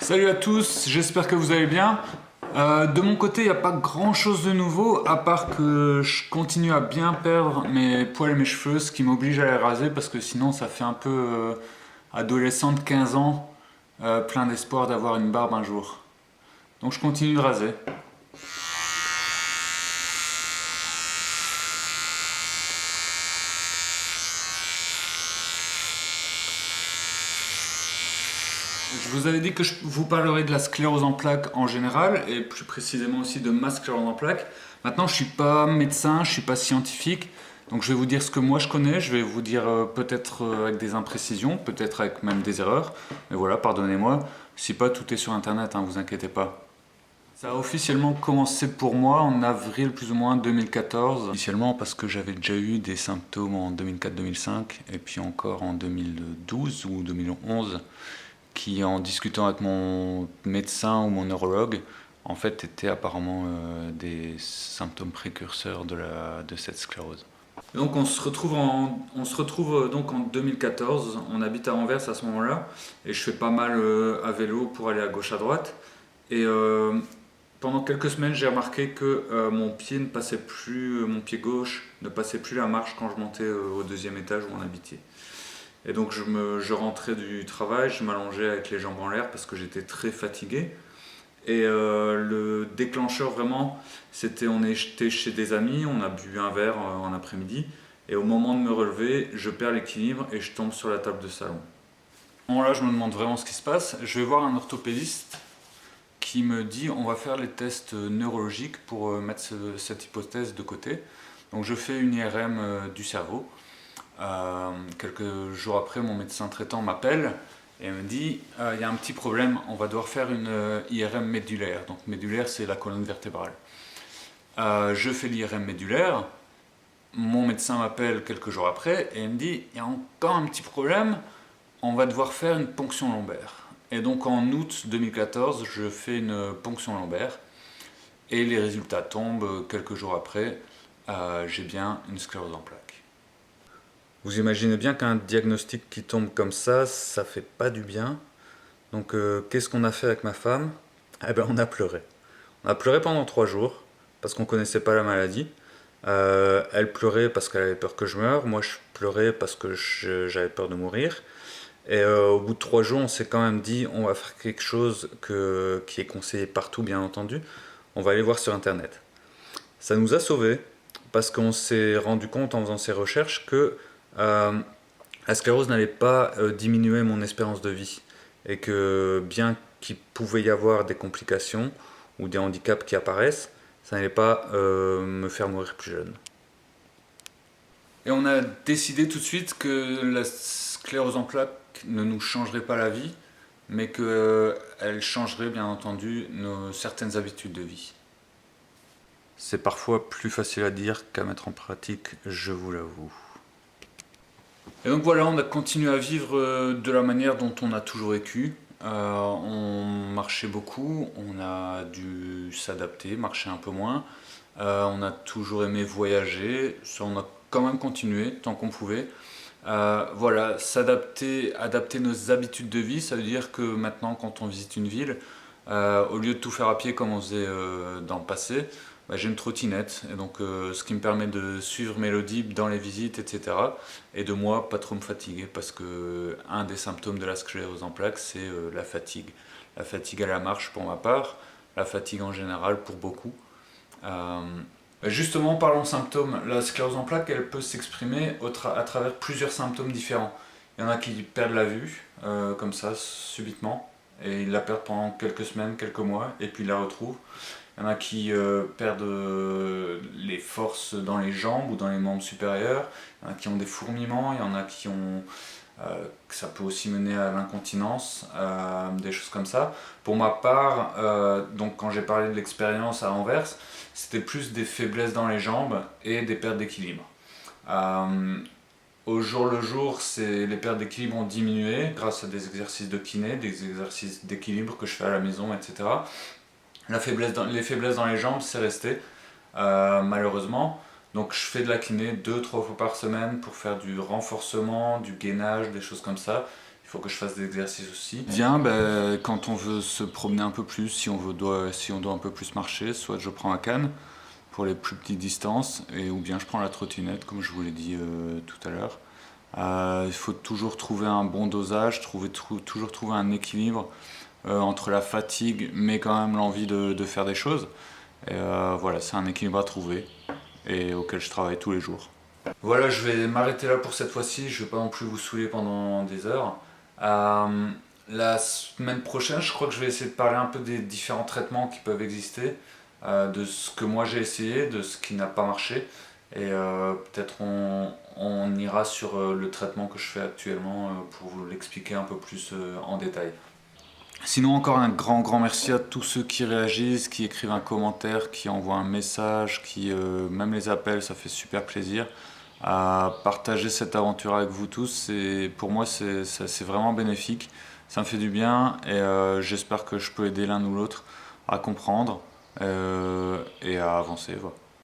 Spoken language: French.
Salut à tous, j'espère que vous allez bien. De mon côté, il n'y a pas grand chose de nouveau, à part que je continue à bien perdre mes poils et mes cheveux, ce qui m'oblige à les raser parce que sinon ça fait un peu adolescent de 15 ans, plein d'espoir d'avoir une barbe un jour. Donc je continue de raser. Je vous avais dit que je vous parlerai de la sclérose en plaques en général, et plus précisément aussi de ma sclérose en plaques. Maintenant, je ne suis pas médecin, je ne suis pas scientifique, donc je vais vous dire ce que moi je connais, je vais vous dire peut-être avec des imprécisions, peut-être avec même des erreurs, mais voilà, pardonnez-moi. Si pas, tout est sur internet, hein, vous inquiétez pas. Ça a officiellement commencé pour moi en avril plus ou moins 2014. Initialement parce que j'avais déjà eu des symptômes en 2004-2005 et puis encore en 2012 ou 2011 qui, en discutant avec mon médecin ou mon neurologue, en fait étaient apparemment des symptômes précurseurs de cette sclérose. Donc on se retrouve donc en 2014, on habite à Anvers à ce moment-là, et je fais pas mal à vélo pour aller à gauche à droite. Et pendant quelques semaines, j'ai remarqué que mon pied ne passait plus, mon pied gauche ne passait plus la marche quand je montais au deuxième étage où on habitait. Et donc je rentrais du travail, je m'allongeais avec les jambes en l'air parce que j'étais très fatigué. Et le déclencheur vraiment, c'était on était chez des amis, on a bu un verre en après-midi. Et au moment de me relever, je perds l'équilibre et je tombe sur la table de salon. À ce moment-là, je me demande vraiment ce qui se passe. Je vais voir un orthopédiste qui me dit on va faire les tests neurologiques pour mettre cette hypothèse de côté. Donc je fais une IRM du cerveau. Quelques jours après, mon médecin traitant m'appelle et me dit il y a un petit problème, on va devoir faire une IRM médulaire. Donc médulaire, c'est la colonne vertébrale. Je fais l'IRM médulaire, mon médecin m'appelle quelques jours après et il me dit il y a encore un petit problème, on va devoir faire une ponction lombaire. Et donc en août 2014, je fais une ponction lombaire et les résultats tombent quelques jours après, j'ai bien une sclérose en plaques. Vous imaginez bien qu'un diagnostic qui tombe comme ça fait pas du bien. Donc qu'est-ce qu'on a fait avec ma femme? Eh ben on a pleuré. On a pleuré pendant 3 jours parce qu'on connaissait pas la maladie. Elle pleurait parce qu'elle avait peur que je meure. Moi je pleurais parce que j'avais peur de mourir. Et au bout de 3 jours, on s'est quand même dit on va faire quelque chose qui est conseillé partout, bien entendu. On va aller voir sur internet. Ça nous a sauvés parce qu'on s'est rendu compte en faisant ces recherches que la sclérose n'allait pas diminuer mon espérance de vie et que bien qu'il pouvait y avoir des complications ou des handicaps qui apparaissent, ça n'allait pas me faire mourir plus jeune. Et on a décidé tout de suite que la sclérose en plaques ne nous changerait pas la vie, mais qu'elle changerait bien entendu certaines habitudes de vie. C'est parfois plus facile à dire qu'à mettre en pratique, je vous l'avoue. Et donc voilà, on a continué à vivre de la manière dont on a toujours vécu. On marchait beaucoup, on a dû s'adapter, marcher un peu moins. On a toujours aimé voyager, ça on a quand même continué tant qu'on pouvait. Voilà, s'adapter, adapter nos habitudes de vie, ça veut dire que maintenant quand on visite une ville, au lieu de tout faire à pied comme on faisait dans le passé, bah, j'ai une trottinette, et donc ce qui me permet de suivre Mélodie dans les visites, etc. Et de moi pas trop me fatiguer, parce que un des symptômes de la sclérose en plaques, c'est la fatigue. La fatigue à la marche pour ma part, la fatigue en général pour beaucoup. Justement, parlons symptômes. La sclérose en plaques, elle peut s'exprimer à travers plusieurs symptômes différents. Il y en a qui perdent la vue, comme ça, subitement, et ils la perdent pendant quelques semaines, quelques mois, et puis ils la retrouvent. Il y en a qui perdent les forces dans les jambes ou dans les membres supérieurs. Il y en a qui ont des fourmillements, il y en a qui ont... ça peut aussi mener à l'incontinence, des choses comme ça. Pour ma part, donc quand j'ai parlé de l'expérience à Anvers, c'était plus des faiblesses dans les jambes et des pertes d'équilibre. Au jour le jour, les pertes d'équilibre ont diminué grâce à des exercices de kiné, des exercices d'équilibre que je fais à la maison, etc. Les faiblesses dans les jambes, c'est resté, malheureusement. Donc je fais de la kiné 2-3 fois par semaine pour faire du renforcement, du gainage, des choses comme ça. il faut que je fasse des exercices aussi. Bien, ben, quand on veut se promener un peu plus, si on doit un peu plus marcher, soit je prends un canne pour les plus petites distances, ou bien je prends la trottinette, comme je vous l'ai dit tout à l'heure. Il faut toujours trouver un bon dosage, toujours trouver un équilibre entre la fatigue, mais quand même l'envie de faire des choses. Et voilà, c'est un équilibre à trouver et auquel je travaille tous les jours. Voilà, je vais m'arrêter là pour cette fois-ci. Je ne vais pas non plus vous saouler pendant des heures. Euh, la semaine prochaine, je crois que je vais essayer de parler un peu des différents traitements qui peuvent exister, de ce que moi j'ai essayé, de ce qui n'a pas marché. Et peut-être on ira sur le traitement que je fais actuellement pour vous l'expliquer un peu plus en détail. Sinon, encore un grand merci à tous ceux qui réagissent, qui écrivent un commentaire, qui envoient un message, même les appels, ça fait super plaisir. À partager cette aventure avec vous tous, et pour moi c'est vraiment bénéfique, ça me fait du bien et j'espère que je peux aider l'un ou l'autre à comprendre et à avancer. Voilà.